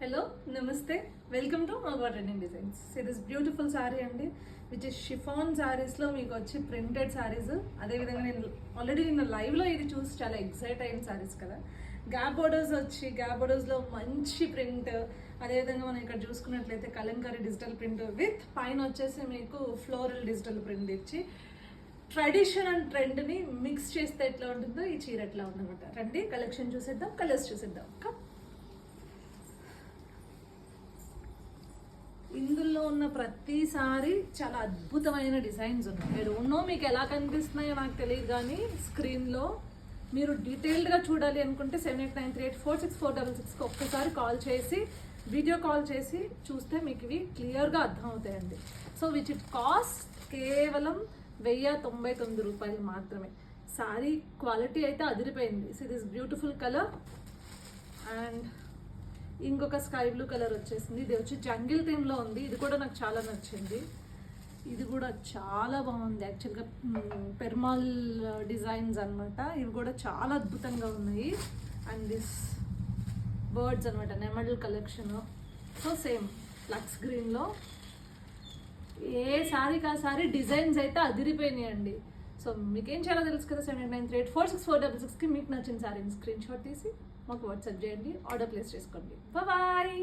Hello నమస్తే welcome to Magava trending designs. This beautiful sari అండి, which is chiffon శారీస్లో మీకు వచ్చి ప్రింటెడ్ శారీస్. అదేవిధంగా నేను ఆల్రెడీ లైవ్లో ఇది చూసి చాలా ఎక్సైట్ అయిన శారీస్ కదా. గ్యాప్ బోర్డర్స్ వచ్చి గ్యాప్ బోర్డర్స్లో మంచి ప్రింట్, అదేవిధంగా మనం ఇక్కడ చూసుకున్నట్లయితే కలంకారీ డిజిటల్ ప్రింట్ విత్ పైన వచ్చేసి మీకు ఫ్లోరల్ డిజిటల్ ప్రింట్ ఇచ్చి ట్రెడిషన్ అండ్ ట్రెండ్ని మిక్స్ చేస్తే ఎట్లా ఉంటుందో ఈ చీర ఎట్లా ఉందన్నమాట. రండి కలెక్షన్ చూసేద్దాం, కలర్స్ చూసేద్దాం. ఇందులో ఉన్న ప్రతిసారి చాలా అద్భుతమైన డిజైన్స్ ఉన్నాయి. ఐ డోంట్ నో మీకు ఎలా కనిపిస్తున్నాయో నాకు తెలియదు, కానీ స్క్రీన్లో మీరు డీటెయిల్డ్గా చూడాలి అనుకుంటే 7893846466కి ఒక్కసారి కాల్ చేసి వీడియో కాల్ చేసి చూస్తే మీకు ఇవి క్లియర్గా అర్థమవుతాయండి. సో విచ్ ఇట్ కాస్ట్ కేవలం 1099 రూపాయలు మాత్రమే. సారీ క్వాలిటీ అయితే అదిరిపోయింది. So this beautiful colour and ఇంకొక స్కై బ్లూ కలర్ వచ్చేసింది. ఇది వచ్చి జంగిల్ థీమ్లో ఉంది. ఇది కూడా నాకు చాలా నచ్చింది. ఇది కూడా చాలా బాగుంది. యాక్చువల్గా పెర్మాల్ డిజైన్స్ అనమాట. ఇవి కూడా చాలా అద్భుతంగా ఉన్నాయి. అండ్ దిస్ బర్డ్స్ అనమాట, నెమల్ కలెక్షన్. సో సేమ్ లక్స్ గ్రీన్లో ఏ సారీకి ఆ సారీ డిజైన్స్ అయితే అదిరిపోయినాయండి. సో మీకేం చేయాలో తెలుసు కదా, 7893846466కి మీకు నచ్చిన సారీని స్క్రీన్ షాట్ తీసి మాకు వాట్సాప్ చేయండి, ఆర్డర్ ప్లేస్ చేసుకోండి. బాయ్.